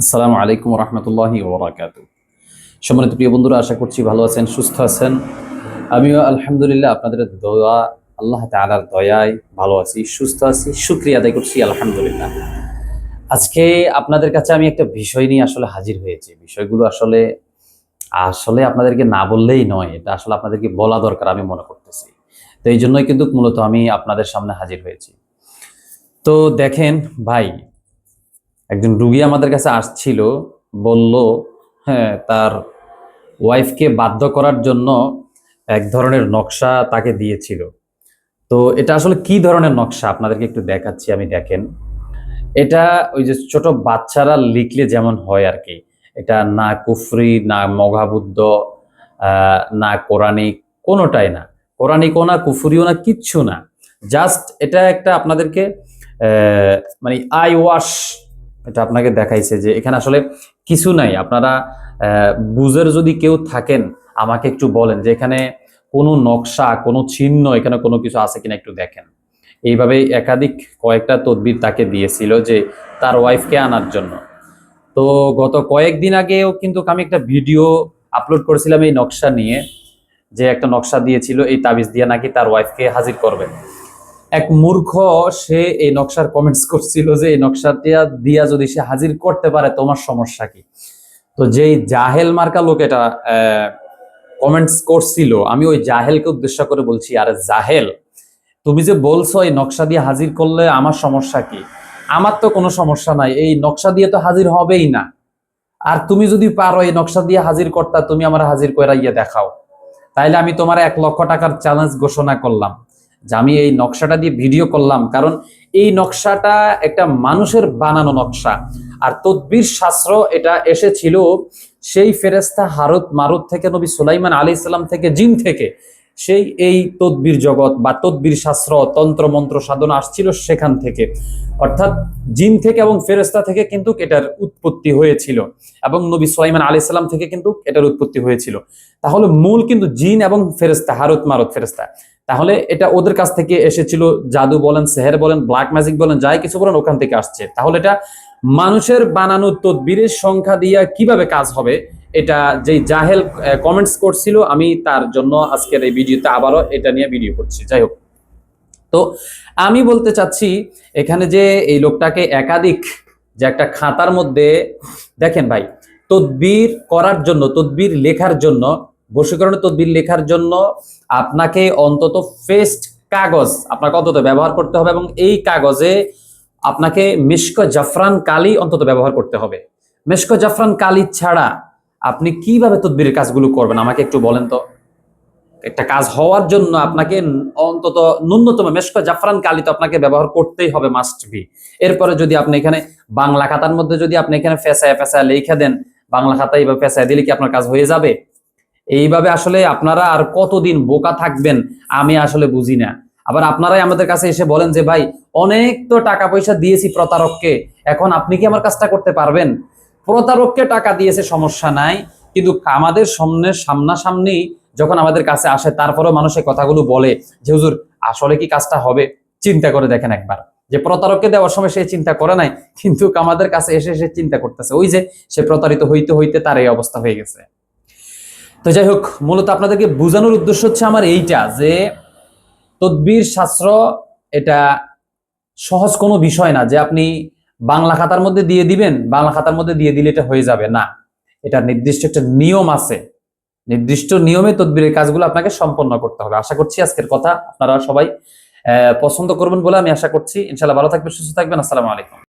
আসসালামু আলাইকুম রহমতুল্লাহি ওবরাকাতুহু। সম্মানিত প্রিয় বন্ধুরা, আশা করছি ভালো আছেন, সুস্থ আছেন। আমিও আলহামদুলিল্লাহ আপনাদের দোয়া, আল্লাহ তাআলার দয়ায় ভালো আছি, সুস্থ আছি, শুকরিয়া আদায় করছি আলহামদুলিল্লাহ। আজকে আপনাদের কাছে আমি একটা বিষয় নিয়ে আসলে হাজির হয়েছি। বিষয়গুলো আসলে আসলে আপনাদেরকে না বললেই নয়, এটা আসলে আপনাদেরকে বলা দরকার আমি মনে করতেছি। তো এই জন্যই কিন্তু মূলত আমি আপনাদের সামনে হাজির হয়েছি। তো দেখেন ভাই, একজন রুগী আমাদের কাছে আসছিল, বলল হ্যাঁ, তার ওয়াইফকে বাধ্য করার জন্য এক ধরনের নকশা তাকে দিয়েছিল। তো এটা আসলে কি ধরনের নকশা আপনাদেরকে একটু দেখাচ্ছি আমি, দেখেন। এটা ওই যে ছোট বাচ্চারা লিখলে যেমন হয় আর কি। এটা না কুফরি, না মঘাবুদ্ধ, না কোরআনিক, কোনোটাই না। কোরআনিকও না, কুফরিও না, কিচ্ছু না। জাস্ট এটা একটা আপনাদেরকে মানে আই ওয়াশ, এটা আপনাকে দেখাইছে যে এখানে আসলে কিছু নাই। আপনারা বুঝের যদি কেউ থাকেন আমাকে একটু বলেন যে এখানে কোনো নকশা, কোনো চিহ্ন, এখানে কোনো কিছু আছে কিনা একটু দেখেন। এইভাবে একাধিক কয়েকটা তদবির তাকে দিয়েছিল যে তার ওয়াইফকে আনার জন্য। তো গত কয়েকদিন আগেও কিন্তু আমি একটা ভিডিও আপলোড করেছিলাম এই নকশা নিয়ে, যে একটা নকশা দিয়েছিল এই তাবিজ দিয়ে নাকি তার ওয়াইফকে হাজির করবেন। এক মূর্খ সে এই নকশার কমেন্টস করছিল যে এই নকশাটা দিয়া যদি সে হাজির করতে পারে তোমার সমস্যা কি। তো যেই জাহেল মার্কা লোক এটা কমেন্টস করছিল, আমি ওই জাহেলকে উদ্দেশ্য করে বলছি, আরে জাহেল, তুমি যে বলছো এই নকশা দিয়ে হাজির করলে আমার সমস্যা কি? আমার তো কোনো সমস্যা নাই, এই নকশা দিয়ে তো হাজির হবেই না। আর তুমি যদি পারো এই নকশা দিয়ে হাজির করতা, তুমি আমার হাজির করে ইয়ে দেখাও। তাইলে আমি তোমার 1,00,000 টাকার চ্যালেঞ্জ ঘোষণা করলাম যে আমি এই নকশাটা দিয়ে ভিডিও করলাম, কারণ এই নকশাটা একটা মানুষের বানানো নকশা। আর তদবির শাস্ত্র এটা এসেছিল সেই ফেরেস্তা হারুত মারুত থেকে, নবী সুলাইমান আলাইহিস সালাম থেকে, জিন থেকে। সেই এই তদবির জগৎ বা তদবির শাস্ত্র, তন্ত্র মন্ত্র সাধনা আসছিল সেখান থেকে, অর্থাৎ জিন থেকে এবং ফেরেস্তা থেকে কিন্তু এটার উৎপত্তি হয়েছিল, এবং নবী সুলাইমান আলাইহিস সালাম থেকে কিন্তু এটার উৎপত্তি হয়েছিল। তাহলে মূল কিন্তু জিন এবং ফেরেস্তা, হারুত মারুত ফেরেস্তা। তাহলে এটা ওদের কাছ থেকে এসেছিল। জাদু বলেন, সেহের বলেন, ব্ল্যাক ম্যাজিক বলেন, যাই কিছু বলেন, ওখান থেকে আসছে। তাহলে এটা মানুষের বানানো তদবিরের সংখ্যা দিয়ে কিভাবে কাজ হবে, এটা যেই জাহেল কমেন্টস করছিল, আমি তার জন্য আজকের এই ভিডিওতে আবারও এটা নিয়ে ভিডিও করছি। যাই হোক, তো আমি বলতে চাচ্ছি এখানে যে এই লোকটাকে একাধিক, যে একটা খাতার মধ্যে দেখেন ভাই, তদবির করার জন্য, তদবির লেখার জন্য, বশীকরণের তদবির লেখার জন্য আপনাকে অন্তত ফেস্ট কাগজ আপনাকে অন্তত ব্যবহার করতে হবে, এবং এই কাগজে আপনাকে মিশক জাফরান কালি অন্তত ব্যবহার করতে হবে। মিশক জাফরান কালি ছাড়া আপনি কিভাবে তদবিরের কাজগুলো করবেন আমাকে একটু বলেন তো। একটা কাজ হওয়ার জন্য আপনাকে অন্তত ন্যূনতম মেশক জাফরান কালি তো আপনাকে ব্যবহার করতেই হবে, মাস্ট বি। এরপরে যদি আপনি এখানে বাংলা খাতার মধ্যে যদি আপনি এখানে ফেসায় ফেসায় লিখে দেন, বাংলা খাতায় এইভাবে ফেসায় দিলে কি আপনার কাজ হয়ে যাবে? এইভাবে আসলে আপনারা আর কতদিন বোকা থাকবেন আমি আসলে বুঝি না। আবার আপনারাই আমাদের কাছে এসে বলেন যে ভাই, অনেক তো টাকা পয়সা দিয়েছি প্রতারককে, এখন আপনি কি আমার কাজটা করতে পারবেন? প্রতারককে টাকা দিয়েছে সমস্যা নাই, কিন্তু আমাদের সামনাসামনি যখন আমাদের কাছে আসে তারপরেও মানুষ এই কথাগুলো বলে যে হুজুর আসলে কি কাজটা হবে। চিন্তা করে দেখেন একবার, যে প্রতারককে দেওয়ার সময় সে চিন্তা করে নাই, কিন্তু আমাদের কাছে এসে সে চিন্তা করতেছে, ওই যে সে প্রতারিত হইতে হইতে তার এই অবস্থা হয়ে গেছে। তো যাই হোক, মূলত আপনাদেরকে বোঝানোর উদ্দেশ্য হচ্ছে আমার এইটা, যে তদবির শাস্ত্র এটা সহজ কোনো বিষয় না যে আপনি বাংলা খাতার মধ্যে দিয়ে দিবেন, বাংলা খাতার মধ্যে দিয়ে দিলে এটা হয়ে যাবে না। এটা নির্দিষ্ট একটা নিয়ম আছে, নির্দিষ্ট নিয়মে তদবিরের কাজগুলো আপনাকে সম্পন্ন করতে হবে। আশা করছি আজকের কথা আপনারা সবাই পছন্দ করবেন বলে আমি আশা করছি। ইনশাআল্লাহ ভালো থাকবেন, সুস্থ থাকবেন। আসসালামু আলাইকুম।